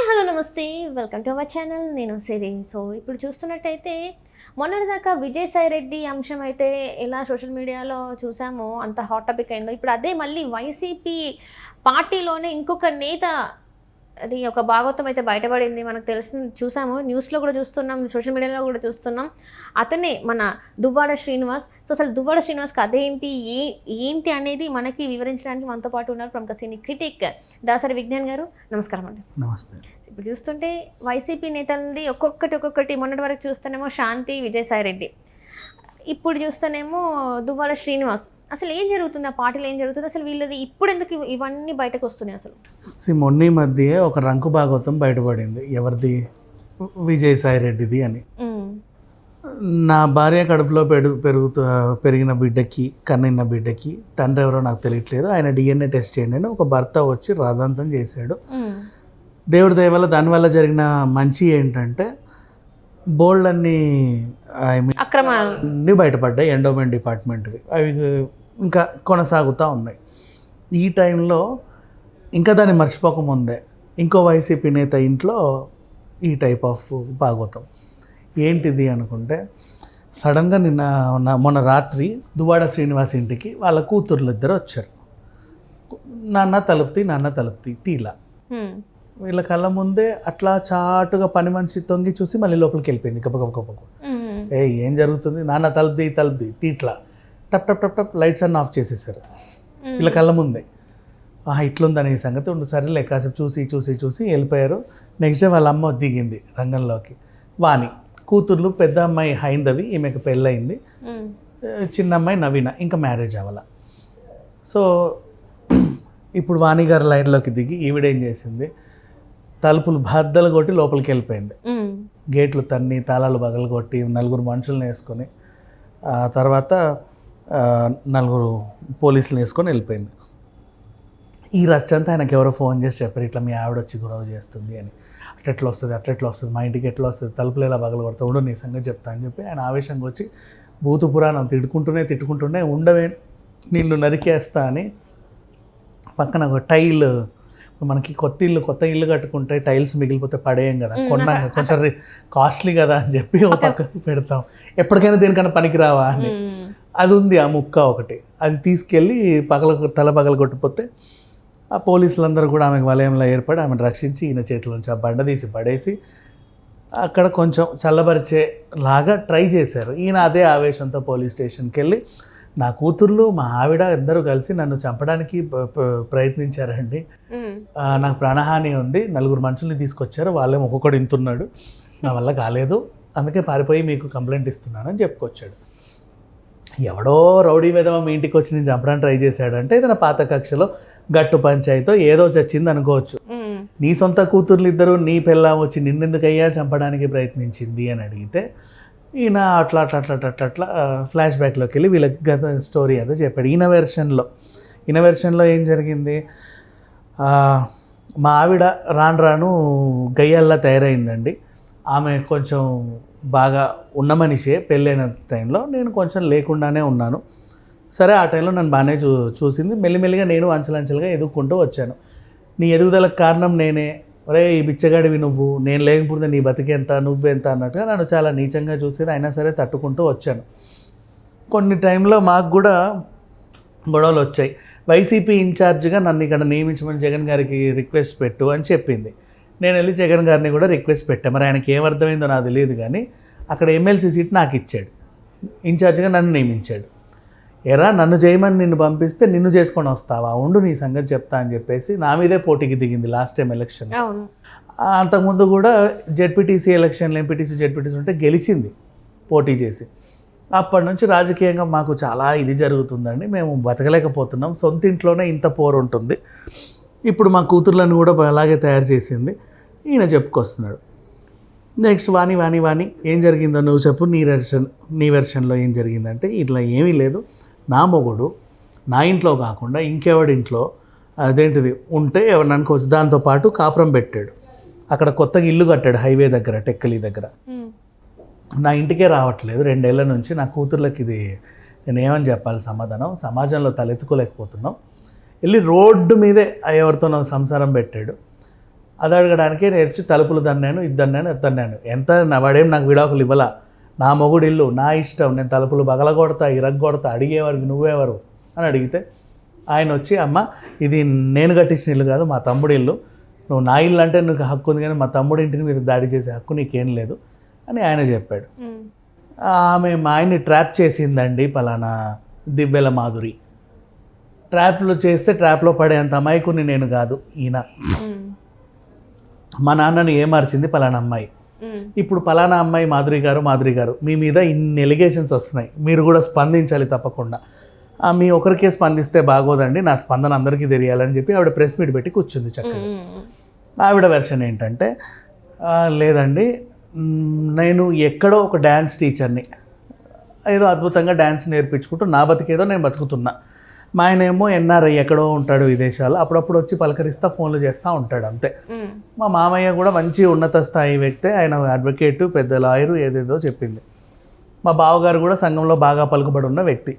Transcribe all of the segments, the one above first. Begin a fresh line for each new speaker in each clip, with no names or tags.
Hello నమస్తే, welcome to our channel. నేను సిరి. So ఇప్పుడు చూస్తున్నట్టయితే మొన్నటిదాకా విజయసాయి రెడ్డి అంశం అయితే ఎలా సోషల్ మీడియాలో చూసామో అంత హాట్ టాపిక్ అయిందో, ఇప్పుడు అదే మళ్ళీ వైసీపీ పార్టీలోనే ఇంకొక నేత అది ఒక భాగవతం అయితే బయటపడింది. మనకు చూసాము, న్యూస్లో కూడా చూస్తున్నాం, సోషల్ మీడియాలో కూడా చూస్తున్నాం. అతనే మన దువ్వాడ శ్రీనివాస్. సో అసలు దువ్వాడ శ్రీనివాస్కి అదేంటి ఏంటి అనేది మనకి వివరించడానికి మనతో పాటు ఉన్నారు ప్రముఖ సినీ క్రిటిక్ దాసరి విజ్ఞాన్ గారు. నమస్కారం అండి.
నమస్తే.
ఇప్పుడు చూస్తుంటే వైసీపీ నేతలది ఒక్కొక్కటి మొన్నటి వరకు చూస్తేనేమో శాంతి, విజయసాయి రెడ్డి, ఇప్పుడు చూస్తేనేమో దువ్వాడ శ్రీనివాస్. అసలు ఏం జరుగుతుంది ఆ పార్టీలో, ఏం జరుగుతుంది అసలు? వీళ్ళది ఇప్పుడు ఎందుకు ఇవన్నీ బయటకు వస్తున్నాయి అసలు?
మొన్న మధ్య ఒక రంకు భాగవతం బయటపడింది. ఎవరిది? విజయసాయి రెడ్డిది అని. నా భార్య కడుపులో పెరిగిన బిడ్డకి, కన్నిన్న బిడ్డకి తండ్రి ఎవరో నాకు తెలియట్లేదు, ఆయన DNA టెస్ట్ చేయండి అని ఒక భర్త వచ్చి రాద్ధాంతం చేశాడు. దేవుడి దయ వల్ల దానివల్ల జరిగిన మంచి ఏంటంటే బోల్డ్ అన్ని
అక్రమాలు
బయటపడ్డాయి ఎండోమెంట్ డిపార్ట్మెంట్వి. అవి ఇంకా కొనసాగుతూ ఉన్నాయి. ఈ టైంలో ఇంకా దాన్ని మర్చిపోకముందే ఇంకో వైసీపీ నేత ఇంట్లో ఈ టైప్ ఆఫ్ భాగవతం ఏంటిది అనుకుంటే, సడన్గా మొన్న రాత్రి దువ్వాడ శ్రీనివాస్ ఇంటికి వాళ్ళ కూతుర్లు ఇద్దరు వచ్చారు. నాన్న తలుపుతీ తీలా. వీళ్ళ కళ్ళ ముందే అట్లా చాటుగా పని మనిషి తొంగి చూసి మళ్ళీ లోపలికి వెళ్ళిపోయింది గబగబ. ఏం జరుగుతుంది? నాన్న తలుపుది తీట్లా. టప్ టప్ టప్ టప్ లైట్స్ అన్నీ ఆఫ్ చేసేసారు వీళ్ళ కళ్ళ ముందే. ఇట్లుందని ఈ సంగతి ఉండు, సరేలే కాసేపు చూసి వెళ్ళిపోయారు. నెక్స్ట్ డే వాళ్ళ అమ్మ దిగింది రంగంలోకి. వాణి కూతుర్లు, పెద్ద అమ్మాయి హైందవి, ఈమెకు పెళ్ళయింది, చిన్న అమ్మాయి నవీన, ఇంకా మ్యారేజ్ అవ్వాల. సో ఇప్పుడు వాణి గారు లైన్లోకి దిగి ఈవిడేం చేసింది, తలుపులు బద్దలు కొట్టి లోపలికి వెళ్ళిపోయింది. గేట్లు తన్ని తాళాలు బగలు కొట్టి 4 మనుషులను వేసుకొని, తర్వాత 4 పోలీసులను వేసుకొని వెళ్ళిపోయింది. ఈ రచ్చంతా ఆయనకు ఎవరో ఫోన్ చేసి చెప్పారు, ఇట్లా మీ ఆవిడ వచ్చి గొడవ చేస్తుంది అని. అట్లెట్లా వస్తుంది, మా ఇంటికి ఎట్లా వస్తుంది, తలుపులు ఎలా బగలు కొడతా, ఉండు నీ సంగతి చెప్తా అని చెప్పి ఆయన ఆవేశంగా వచ్చి భూతు పురాణం తిట్టుకుంటూనే ఉండవే నిన్ను నరికేస్తా అని పక్కన ఒక టైల్, మనకి కొత్త ఇల్లు కట్టుకుంటే టైల్స్ మిగిలిపోతే పడేయం కదా, కొన్నాక కొంచెం కాస్ట్లీ కదా అని చెప్పి ఒక పక్కన పెడతాం, ఎప్పటికైనా దేనికన్నా పనికిరావా అని. అది ఉంది ఆ ముక్క ఒకటి. అది తీసుకెళ్ళి తల పగల కొట్టిపోతే ఆ పోలీసులందరూ కూడా ఆమెకు వలయంలో ఏర్పడి ఆమెను రక్షించి ఈయన చేతుల నుంచి ఆ బండ తీసి పడేసి అక్కడ కొంచెం చల్లబరిచేలాగా ట్రై చేశారు. ఈయన అదే ఆవేశంతో పోలీస్ స్టేషన్కి వెళ్ళి, నా కూతుర్లు మా ఆవిడ ఇద్దరు కలిసి నన్ను చంపడానికి ప్రయత్నించారండి, నాకు ప్రాణహాని ఉంది, 4 మనుషుల్ని తీసుకొచ్చారు, వాళ్ళేమో ఒక్కొక్కడు ఇంతున్నాడు, నా వల్ల కాలేదు, అందుకే పారిపోయి మీకు కంప్లైంట్ ఇస్తున్నానని చెప్పుకొచ్చాడు. ఎవడో రౌడీ మీద మీ ఇంటికి వచ్చి నేను చంపడానికి ట్రై చేశాడంటే తన పాత కక్షలో గట్టు పంచాయతో ఏదో చచ్చింది అనుకోవచ్చు. నీ సొంత కూతుర్లు ఇద్దరు నీ పిల్లం వచ్చి నిన్నెందుకయ్యా చంపడానికి ప్రయత్నించింది అని అడిగితే ఈయన అట్లా ఫ్లాష్ బ్యాక్లోకి వెళ్ళి వీళ్ళకి గత స్టోరీ అదో చెప్పాడు. ఈయన వెర్షన్లో ఏం జరిగింది, మా ఆవిడ రాను గయ్యాల్లా తయారైందండి, ఆమె కొంచెం బాగా ఉన్న మనిషే, పెళ్ళైన టైంలో నేను కొంచెం లేకుండానే ఉన్నాను, సరే ఆ టైంలో నన్ను బాగానే చూసింది, మెల్లిమెల్లిగా నేను అంచెలంచెలుగా ఎదుక్కుంటూ వచ్చాను, నీ ఎదుగుదలకు కారణం నేనే, ఒరే ఈ బిచ్చగాడివి నువ్వు, నేను లేకపోతే నీ బతికెంత, నువ్వెంత అన్నట్టుగా నన్ను చాలా నీచంగా చూసేది, అయినా సరే తట్టుకుంటూ వచ్చాను. కొన్ని టైంలో మాకు కూడా గొడవలు వచ్చాయి. వైసీపీ ఇన్ఛార్జ్గా నన్ను ఇక్కడ నియమించమని జగన్ గారికి రిక్వెస్ట్ పెట్టు అని చెప్పింది. నేను వెళ్ళి జగన్ గారిని కూడా రిక్వెస్ట్ పెట్టాను. మరి ఆయనకి ఏమర్థమైందో నాకు తెలియదు కానీ అక్కడ ఎమ్మెల్సీ సీట్ నాకు ఇచ్చాడు, ఇన్ఛార్జ్గా నన్ను నియమించాడు. ఎరా నన్ను చేయమని నిన్ను పంపిస్తే నిన్ను చేసుకొని వస్తావా, ఉండు నీ సంగతి చెప్తా అని చెప్పేసి నా మీదే పోటీకి దిగింది లాస్ట్ టైం ఎలక్షన్. అంతకుముందు కూడా జెడ్పీటీసీ ఎలక్షన్లు, ఎంపీటీసీ జెడ్పీటీసీ ఉంటే గెలిచింది పోటీ చేసి. అప్పటి నుంచి రాజకీయంగా మాకు చాలా ఇది జరుగుతుందండి, మేము బతకలేకపోతున్నాం, సొంత ఇంట్లోనే ఇంత పోరు ఉంటుంది, ఇప్పుడు మా కూతుర్లను కూడా అలాగే తయారు చేసింది, ఈయన చెప్పుకొస్తున్నాడు. నెక్స్ట్ వాణి ఏం జరిగిందో నువ్వు చెప్పు, నీ వెర్షన్లో ఏం జరిగిందంటే, ఇట్లా ఏమీ లేదు, నా మొగుడు నా ఇంట్లో కాకుండా ఇంకెవడింట్లో అదేంటిది ఉంటే ఎవరిని అనుకోవచ్చు, దాంతోపాటు కాపురం పెట్టాడు, అక్కడ కొత్తగా ఇల్లు కట్టాడు హైవే దగ్గర, టెక్కలి దగ్గర, నా ఇంటికే రావట్లేదు 2 ఏళ్ల నుంచి, నా కూతుర్లకి ఇది నేను ఏమని చెప్పాలి సమాధానం, సమాజంలో తలెత్తుకోలేకపోతున్నాం, వెళ్ళి రోడ్డు మీదే ఎవరితో సంసారం పెట్టాడు, అది అడగడానికే నేర్చి తలుపులు దన్నాను, ఇది దన్నాను, అది దన్నాను. ఎంత వాడేం నాకు విడాకులు ఇవ్వలా, నా మొగుడు ఇల్లు నా ఇష్టం, నేను తలుపులు బగలగొడతా, ఇరగ్గొడతా, అడిగేవారికి నువ్వెవరు అని అడిగితే ఆయన వచ్చి, అమ్మ ఇది నేను కట్టించిన ఇల్లు కాదు, మా తమ్ముడి ఇల్లు, నువ్వు నా ఇల్లు అంటే నీకు హక్కు ఉంది కానీ మా తమ్ముడి ఇంటిని మీరు దాడి చేసే హక్కు నీకేం లేదు అని ఆయన చెప్పాడు. ఆమె మా ఆయన్ని ట్రాప్ చేసిందండి పలానా దివ్వెల మాధురి. ట్రాప్లో చేస్తే ట్రాప్లో పడేంత అమాయకుని నేను కాదు, ఈయన మా నాన్నని ఏమార్చింది పలానా అమ్మాయి. ఇప్పుడు పలానా అమ్మాయి మాధురి గారు మీ మీద ఇన్ని ఎలిగేషన్స్ వస్తున్నాయి, మీరు కూడా స్పందించాలి తప్పకుండా. మీ ఒకరికే స్పందిస్తే బాగోదండి, నా స్పందన అందరికీ తెలియాలని చెప్పి ఆవిడ ప్రెస్ మీట్ పెట్టి కూర్చుంది చక్కగా. ఆవిడ వెర్షన్ ఏంటంటే, లేదండి నేను ఎక్కడో ఒక డ్యాన్స్ టీచర్ని, ఏదో అద్భుతంగా డ్యాన్స్ నేర్పించుకుంటూ నా బతికేదో నేను బతుకుతున్నా. మా ఆయన ఏమో ఎన్ఆర్ఐ ఎక్కడో ఉంటాడు విదేశాల్లో, అప్పుడప్పుడు వచ్చి పలకరిస్తా ఫోన్లు చేస్తూ ఉంటాడు అంతే. మా మామయ్య కూడా మంచి ఉన్నత స్థాయి వ్యక్తే, ఆయన అడ్వకేటు, పెద్ద లాయరు, ఏదేదో చెప్పింది. మా బావగారు కూడా సంఘంలో బాగా పలుకుబడి ఉన్న వ్యక్తి.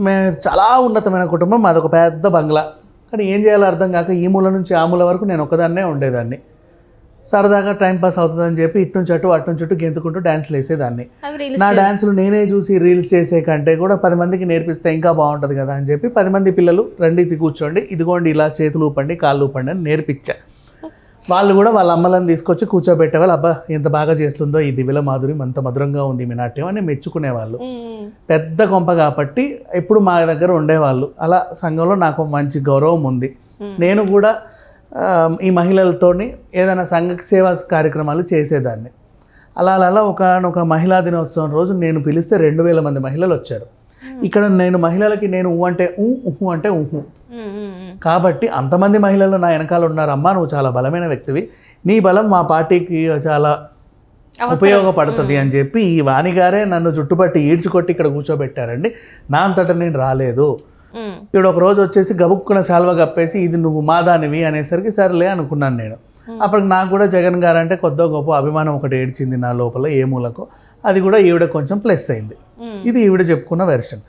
మేము చాలా ఉన్నతమైన కుటుంబం, మాదొక పెద్ద బంగ్లా. కానీ ఏం చేయాలో అర్థం కాక ఈ మూల నుంచి ఆ మూల వరకు నేను ఒకదాన్నే ఉండేదాన్ని. సరదాగా టైంపాస్ అవుతుందని చెప్పి ఇటు నుంచి అటు గెంతుకుంటూ డ్యాన్స్లు వేసేదాన్ని. నా డ్యాన్సులు నేనే చూసి రీల్స్ చేసే కంటే కూడా 10 మందికి నేర్పిస్తే ఇంకా బాగుంటుంది కదా అని చెప్పి 10 మంది పిల్లలు రండి కూర్చోండి, ఇదిగోండి ఇలా చేతులు ఊపండి, కాళ్ళు ఊపండి అని నేర్పించా. వాళ్ళు కూడా వాళ్ళ అమ్మలను తీసుకొచ్చి కూర్చోబెట్టేవాళ్ళు. అబ్బా ఎంత బాగా చేస్తుందో ఈ దివ్యల మాధురి, అంత మధురంగా ఉంది మీ నాట్యం అని మెచ్చుకునేవాళ్ళు. పెద్ద కొంప కాబట్టి ఎప్పుడు మా దగ్గర ఉండేవాళ్ళు. అలా సంఘంలో నాకు మంచి గౌరవం ఉంది. నేను కూడా ఈ మహిళలతోని ఏదైనా సంఘ సేవా కార్యక్రమాలు చేసేదాన్ని. అలా ఒక మహిళా దినోత్సవం రోజు నేను పిలిస్తే 2000 మంది మహిళలు వచ్చారు. ఇక్కడ నేను మహిళలకి నేను అంటే అంటే కాబట్టి అంతమంది మహిళలు నా వెనకాల ఉన్నారు. అమ్మా నువ్వు చాలా బలమైన వ్యక్తివి, నీ బలం మా పార్టీకి చాలా ఉపయోగపడుతుంది అని చెప్పి ఈ వాణిగారే నన్ను చుట్టుపట్టి ఈడ్చుకొట్టి ఇక్కడ కూర్చోబెట్టారండి. నా అంతటా నేను రాలేదు. ఇక్కడ ఒక రోజు వచ్చేసి గబుక్కున శాల్వా కప్పేసి ఇది నువ్వు మాదానివి అనేసరికి సరేలే అనుకున్నాను నేను. అప్పటికి నాకు కూడా జగన్ గారు అంటే కొద్దో గొప్ప అభిమానం ఒకటి ఏడ్చింది నా లోపల ఏ మూలకో. అది కూడా ఈవిడ కొంచెం ప్లస్ అయింది. ఇది ఈవిడ చెప్పుకున్న వెర్షన్.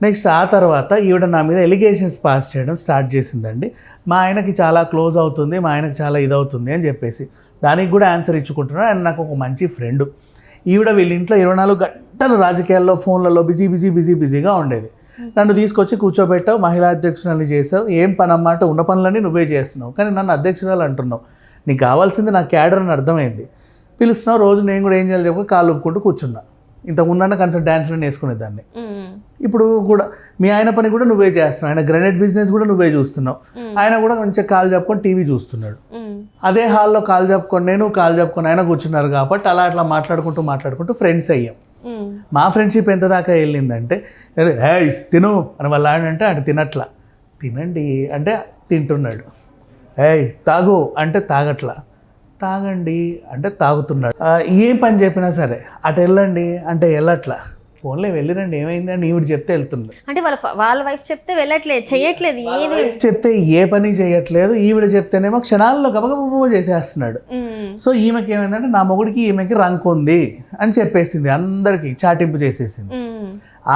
నెక్స్ట్ ఆ తర్వాత ఈవిడ నా మీద ఎలిగేషన్స్ పాస్ చేయడం స్టార్ట్ చేసిందండి. మా ఆయనకి చాలా క్లోజ్ అవుతుంది, మా ఆయనకి చాలా ఇదవుతుంది అని చెప్పేసి దానికి కూడా ఆన్సర్ ఇచ్చుకుంటున్నాడు. ఆయన నాకు ఒక మంచి ఫ్రెండ్. ఈవిడ వీళ్ళ ఇంట్లో 24 గంటలు రాజకీయాల్లో ఫోన్లలో బిజీగా ఉండేది. నన్ను తీసుకొచ్చి కూర్చోబెట్టావు, మహిళా అధ్యక్షురాలు చేసావు, ఏం పని అన్నమాట, ఉన్న పనులన్నీ నువ్వే చేస్తున్నావు, కానీ నన్ను అధ్యక్షురాలు అంటున్నావు, నీకు కావాల్సింది నా క్యాడర్ అని అర్థమైంది. పిలుస్తున్నావు, రోజు నేను కూడా ఏం చేయాలి చెప్పి కాళ్ళు ఒప్పుకుంటూ కూర్చున్నా. ఇంతకుముందన్న కనీసం డ్యాన్స్లో నేర్చుకునేదాన్ని. ఇప్పుడు కూడా మీ ఆయన పని కూడా నువ్వే చేస్తున్నావు, ఆయన గ్రానైట్ బిజినెస్ కూడా నువ్వే చూస్తున్నావు. ఆయన కూడా మంచిగా కాలు చెప్పుకొని టీవీ చూస్తున్నాడు. అదే హాల్లో కాలు చెప్పుకొని నేను కాలు చెప్పుకొని ఆయన కూర్చున్నారు కాబట్టి అట్లా మాట్లాడుకుంటూ ఫ్రెండ్స్ అయ్యాం. మా ఫ్రెండ్షిప్ ఎంత దాకా వెళ్ళిందంటే, ఏయ్ తిను అని వాళ్ళు ఆడంటే అటు తినట్లా, తినండి అంటే తింటున్నాడు, ఏయ్ తాగు అంటే తాగట్లా, తాగండి అంటే తాగుతున్నాడు. ఏం పని చెప్పినా సరే అటు వెళ్ళండి అంటే వెళ్ళట్లా, ఫోన్లో వెళ్ళిరండి ఏమైంది అని ఈవిడ చెప్తే వెళ్తుంది. అంటే
వాళ్ళ వైఫ్ చెప్తే వెళ్ళట్లేదు, చేయట్లేదు, ఏది
చెప్తే ఏ పని చేయట్లేదు. ఈవిడ చెప్తేనేమో క్షణాల్లో గబగబ చేసేస్తున్నాడు. సో ఈమెకి ఏమైందంటే నా మొగుడికి ఈమెకి రంకు ఉంది అని చెప్పేసింది, అందరికీ చాటింపు చేసేసింది.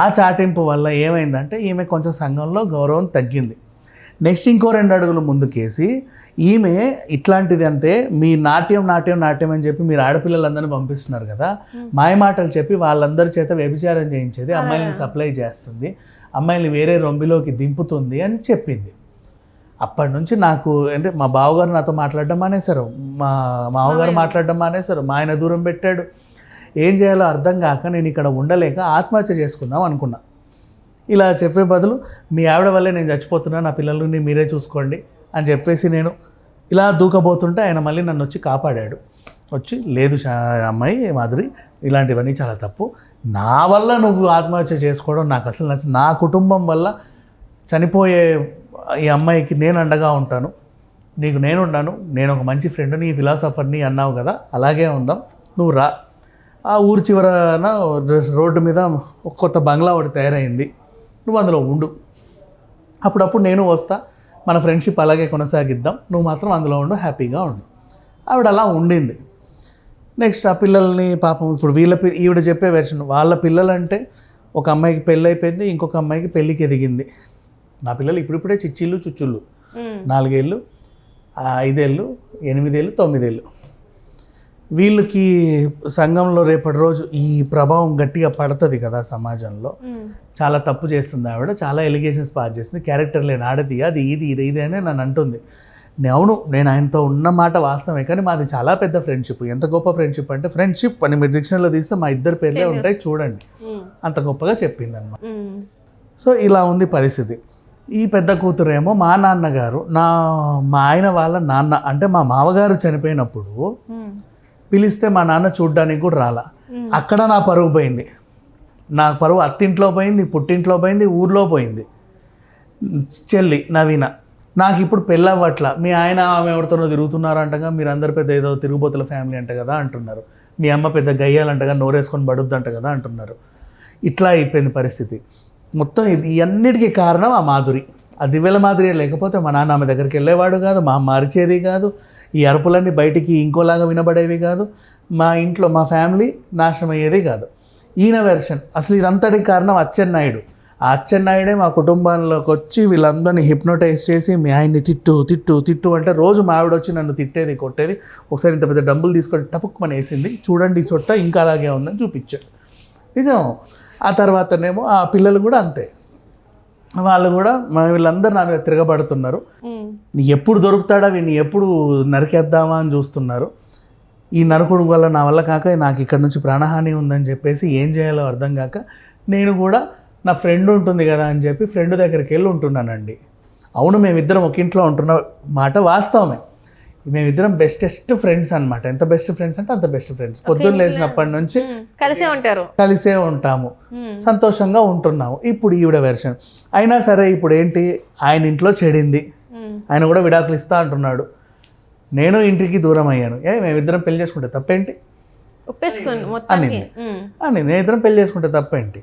ఆ చాటింపు వల్ల ఏమైందంటే ఈమె కొంచెం సంఘంలో గౌరవం తగ్గింది. నెక్స్ట్ ఇంకో 2 అడుగులు ముందుకేసి ఈమె ఇట్లాంటిది అంటే మీ నాట్యం అని చెప్పి మీరు ఆడపిల్లలందరినీ పంపిస్తున్నారు కదా, మాయ మాటలు చెప్పి వాళ్ళందరి చేత వ్యభిచారం చేయించేది, అమ్మాయిని సప్లై చేస్తుంది, అమ్మాయిని వేరే రొంబిలోకి దింపుతుంది అని చెప్పింది. అప్పటి నుంచి నాకు అంటే మా బావగారు నాతో మాట్లాడడం మానేశారు, మా మామగారు మాట్లాడడం మానేశారు, మా ఆయన దూరం పెట్టాడు. ఏం చేయాలో అర్థం కాక నేను ఇక్కడ ఉండలేక ఆత్మహత్య చేసుకుందాం అనుకున్నా. ఇలా చెప్పే బదులు మీ ఆవిడ వల్లే నేను చచ్చిపోతున్నా, నా పిల్లల్ని మీరే చూసుకోండి అని చెప్పేసి నేను ఇలా దూకబోతుంటే ఆయన మళ్ళీ నన్ను వచ్చి కాపాడాడు. వచ్చి లేదు అమ్మాయి మాధురి ఇలాంటివన్నీ చాలా తప్పు, నా వల్ల నువ్వు ఆత్మహత్య చేసుకోవడం నాకు అసలు నచ్చదు, నా కుటుంబం వల్ల చనిపోయే ఈ అమ్మాయికి నేను అండగా ఉంటాను, నీకు నేనున్నాను, నేను ఒక మంచి ఫ్రెండ్ని ఫిలాసఫర్ని అన్నావు కదా, అలాగే ఉందాం, నువ్వు రా. ఆ ఊరు చివరన రోడ్డు మీద ఒక కొత్త బంగ్లా ఒకటి తయారైంది, నువ్వు అందులో ఉండు, అప్పుడప్పుడు నేను వస్తా, మన ఫ్రెండ్షిప్ అలాగే కొనసాగిద్దాం, నువ్వు మాత్రం అందులో ఉండు, హ్యాపీగా ఉండు. ఆవిడ అలా ఉండింది. నెక్స్ట్ ఆ పిల్లల్ని పాపం ఇప్పుడు ఈవిడ చెప్పే వెర్షన్, వాళ్ళ పిల్లలంటే ఒక అమ్మాయికి పెళ్ళి అయిపోయింది, ఇంకొక అమ్మాయికి పెళ్ళికి ఎదిగింది. నా పిల్లలు ఇప్పుడిప్పుడే చిచ్చిళ్ళు చుచ్చుళ్ళు, 4 ఏళ్ళు. 5 ఏళ్ళు 8 ఏళ్ళు 9 ఏళ్ళు. వీళ్ళకి సంఘంలో రేపటి రోజు ఈ ప్రభావం గట్టిగా పడుతుంది కదా సమాజంలో. చాలా తప్పు చేస్తుంది ఆవిడ, చాలా ఎలిగేషన్స్ పాస్ చేస్తుంది, క్యారెక్టర్ లేని ఆడది, అది ఇది అని నన్ను అంటుంది. అవును, నేను ఆయనతో ఉన్న మాట వాస్తవమే, కానీ మాది చాలా పెద్ద ఫ్రెండ్షిప్. ఎంత గొప్ప ఫ్రెండ్షిప్ అంటే, ఫ్రెండ్షిప్ అని మీరు డిక్షనరీలో తీస్తే మా ఇద్దరు పేర్లే ఉంటాయి చూడండి, అంత గొప్పగా చెప్పింది అన్నమాట. సో ఇలా ఉంది పరిస్థితి. ఈ పెద్ద కూతురేమో మా నాన్నగారు, మా ఆయన వాళ్ళ నాన్న అంటే మా మామగారు చనిపోయినప్పుడు పిలిస్తే మా నాన్న చూడ్డానికి కూడా రాలా. అక్కడ నా పరువు పోయింది. నా పరువు అత్తింట్లో పోయింది, పుట్టింట్లో పోయింది, ఊర్లో పోయింది. చెల్లి నవీన, నాకు ఇప్పుడు పెళ్ళవ్వట్ల, మీ ఆయన ఆమె ఎవరితోనో తిరుగుతున్నారు అంటగా, మీరు అందరు పెద్ద ఏదో తిరుగుబోతుల ఫ్యామిలీ అంట కదా అంటున్నారు, మీ అమ్మ పెద్ద గయ్యాలంటగా నోరేసుకొని పడుద్దంట కదా అంటున్నారు. ఇట్లా అయిపోయింది పరిస్థితి మొత్తం. ఇది అన్నిటికీ కారణం ఆ మాధురి. ఆ దివ్యల మాధురి లేకపోతే మా నాన్న ఆమె దగ్గరికి వెళ్ళేవాడు కాదు, మా అమ్మ అరిచేది కాదు, ఈ అరుపులన్నీ బయటికి ఇంకోలాగా వినబడేవి కాదు, మా ఇంట్లో మా ఫ్యామిలీ నాశనం అయ్యేది కాదు. ఈయన వెర్షన్ అసలు ఇదంతటికి కారణం అచ్చెన్నాయుడు. ఆ అచ్చెన్నాయుడే మా కుటుంబంలోకి వచ్చి వీళ్ళందరినీ హిప్నోటైజ్ చేసి మీ ఆయన్ని తిట్టు తిట్టు తిట్టు అంటే రోజు మా ఆవిడ వచ్చి నన్ను తిట్టేది కొట్టేది. ఒకసారి ఇంత పెద్ద డబ్బులు తీసుకొని టపుక్కుమని వేసింది, చూడండి ఈ చొట్ట ఇంకా అలాగే ఉందని చూపించాడు. నిజం. ఆ తర్వాతనేమో ఆ పిల్లలు కూడా అంతే, వాళ్ళు కూడా వీళ్ళందరూ నా మీద తిరగబడుతున్నారు. ఎప్పుడు దొరుకుతాడా వీడిని ఎప్పుడు నరికేద్దామా అని చూస్తున్నారు. ఈ నరకుడు వల్ల నా వల్ల కాక నాకు ఇక్కడ నుంచి ప్రాణహాని ఉందని చెప్పేసి ఏం చేయాలో అర్థం కాక నేను కూడా నా ఫ్రెండ్ ఉంటుంది కదా అని చెప్పి ఫ్రెండ్ దగ్గరికి వెళ్ళి ఉంటున్నానండి. అవును, మేమిద్దరం ఒక ఇంట్లో ఉంటున్న మాట వాస్తవమే. మేమిద్దరం బెస్టెస్ట్ ఫ్రెండ్స్ అనమాట. ఎంత బెస్ట్ ఫ్రెండ్స్ అంటే అంత బెస్ట్ ఫ్రెండ్స్. పొద్దున్న లేచినప్పటి నుంచి కలిసే ఉంటాము, సంతోషంగా ఉంటున్నాము. ఇప్పుడు ఈవిడ వెర్షన్ అయినా సరే ఇప్పుడు ఏంటి, ఆయన ఇంట్లో చెడింది, ఆయన కూడా విడాకులు ఇస్తా అంటున్నాడు. నేను ఇంటికి దూరం అయ్యాను. మేమిద్దరం పెళ్లి చేసుకుంటే తప్పేంటి అని, మేమిద్దరం పెళ్లి చేసుకుంటే తప్పేంటి,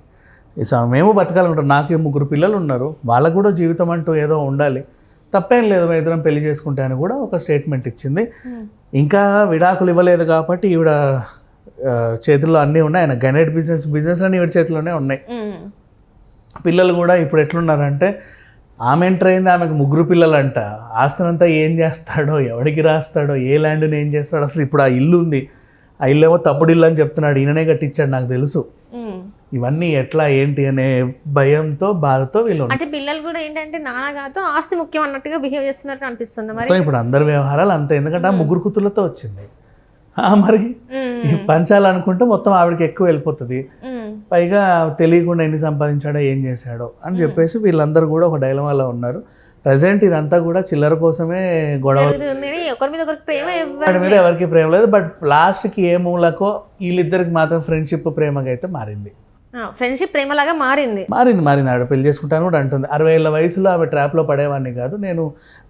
మేము బతకాలనుకుంటాం. నాకు 3 పిల్లలు ఉన్నారు, వాళ్ళకు కూడా జీవితం అంటూ ఏదో ఉండాలి, తప్పేం లేదు మేమిద్దరం పెళ్లి చేసుకుంటే అని కూడా ఒక స్టేట్మెంట్ ఇచ్చింది. ఇంకా విడాకులు ఇవ్వలేదు కాబట్టి ఈవిడ చేతుల్లో అన్నీ ఉన్నాయి. ఆయన గైనైట్ బిజినెస్ అన్నీ ఈవిడ చేతిలోనే ఉన్నాయి. పిల్లలు కూడా ఇప్పుడు ఎట్లున్నారంటే, ఆమె ఎంటర్ అయింది, ఆమెకు 3 పిల్లలంట. ఆస్తినంతా ఏం చేస్తాడో, ఎవడికి రాస్తాడో, ఏ ల్యాండ్ని ఏం చేస్తాడో. అసలు ఇప్పుడు ఆ ఇల్లు ఉంది, ఆ ఇల్లు ఏమో తప్పుడు ఇల్లు అని చెప్తున్నాడు, ఈయననే కట్టించాడు నాకు తెలుసు. ఇవన్నీ ఎట్లా ఏంటి అనే భయంతో బాధతో వీళ్ళు
అంటే పిల్లలు కూడా ఏంటంటే నాన్నగారితో ఆస్తి ముఖ్యం అన్నట్టుగా బిహేవ్ చేస్తున్నట్టు అనిపిస్తుంది. మరి
ఇప్పుడు అందరి వ్యవహారాలు అంతే, ఎందుకంటే ఆ 3 కూతుర్లతో వచ్చింది. మరి పంచాలనుకుంటే మొత్తం ఆవిడకి ఎక్కువ వెళ్ళిపోతుంది. పైగా తెలియకుండా ఎన్ని సంపాదించాడో ఏం చేశాడో అని చెప్పేసి వీళ్ళందరూ కూడా ఒక డైలమాలో ఉన్నారు. ప్రజెంట్ ఇదంతా కూడా చిల్లర కోసమే గొడవ, వాడి మీద ఎవరికి ప్రేమ లేదు. బట్ లాస్ట్కి ఏ మూలకో వీళ్ళిద్దరికి మాత్రం ఫ్రెండ్షిప్ ప్రేమగా అయితే మారింది.
ఫ్రెండ్షిప్ ప్రేమలాగా మారింది.
ఆవిడ పెళ్లి చేసుకుంటాను కూడా అంటుంది. 60 ఏళ్ళ వయసులో ఆవిడ ట్రాప్లో పడేవాడిని కాదు, నేను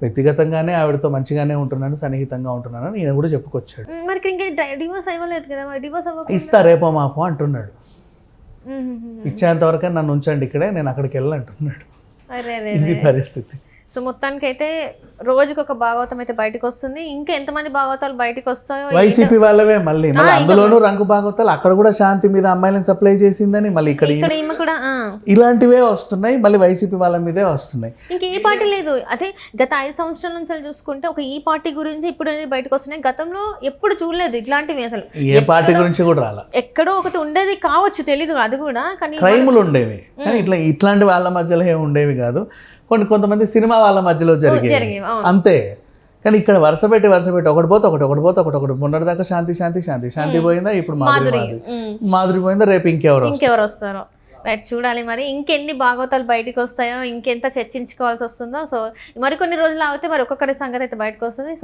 వ్యక్తిగతంగానే ఆవిడతో మంచిగానే ఉంటున్నాను, సన్నిహితంగా ఉంటున్నాను ఈయన కూడా చెప్పుకొచ్చాడు.
మరి ఇంకా డివోర్స్ అవ్వలేదు కదా, డివోర్స్
ఇస్తా రేపో మాపో అంటున్నాడు. ఇచ్చేంత వరకే నన్ను ఉంచండి ఇక్కడే, నేను అక్కడికి వెళ్ళాలంటున్నాడు. ఇది పరిస్థితి.
సో మొత్తానికి అయితే రోజుకి ఒక భాగవతం అయితే బయటకు వస్తుంది. ఇంకా ఎంతమంది భాగవతాలు బయటకు వస్తాయో.
వైసీపీ వాళ్ళవే మళ్ళీ అందులోనూ రంగు భాగవతాలు. అక్కడ కూడా శాంతి మీద అమ్మాయిలను సప్లై చేసిందని మళ్ళీ ఇక్కడ ఇలాంటివే వస్తున్నాయి, మళ్ళీ వైసీపీ వాళ్ళ మీదే వస్తున్నాయి.
ఇంకా ఏ పార్టీ లేదు. అదే గత 5 సంవత్సరాల నుంచి చూసుకుంటే ఒక ఈ పార్టీ గురించి ఇప్పుడు బయటకు వస్తున్నాయి. గతంలో ఎప్పుడు చూడలేదు ఇట్లాంటివి, అసలు
ఏ పార్టీ గురించి కూడా రాలా.
ఎక్కడో ఒకటి ఉండేది కావచ్చు, తెలీదు అది కూడా, కానీ
క్రైములు ఉండేవి, కానీ ఇట్లాంటి వాళ్ళ మధ్యలో ఏమి ఉండేవి కాదు. కొంతమంది సినిమా వాళ్ళ మధ్యలో జరిగేవి అంతే. కానీ ఇక్కడ వరుస పెట్టి ఒకటి పోతే ఒకటి మొన్నటిదాకా శాంతి పోయిందా, ఇప్పుడు మాధురి పోయిందా, రేపు ఇంకెవరు
వస్తారో రైట్ చూడాలి. మరి ఇంకెన్ని భాగవతాలు బయటకు వస్తాయో, ఇంకెంత చర్చించుకోవాల్సి వస్తుందో. సో మరికొన్ని రోజులు ఆగితే మరి ఒక్కొక్కరి సంగతి అయితే బయటకు వస్తుంది. సో